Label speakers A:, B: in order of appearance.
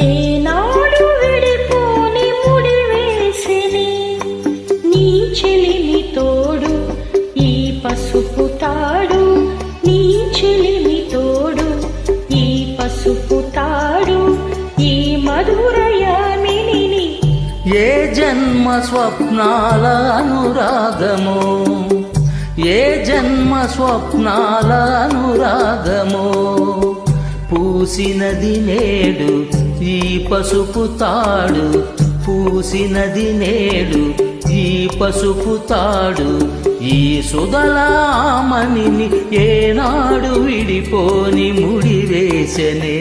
A: ఏనాడు విడిపోని ముడి వేసిని నీ చెలిమి తోడు ఈ పసుపు తాడు, నీ చెలిమి తోడు ఈ పసుపు తాడు, ఈ మధురయామిని
B: ఏ జన్మ స్వప్నాల అనురాగమో, ఏ జన్మ స్వప్నాల అనురాగమో, పూసినది నేడు ఈ పసుపు తాడు, పూసినది నేడు ఈ పసుపు తాడు, ఈ సుధలామణిని ఏనాడు విడిపోని ముడివేసెనే.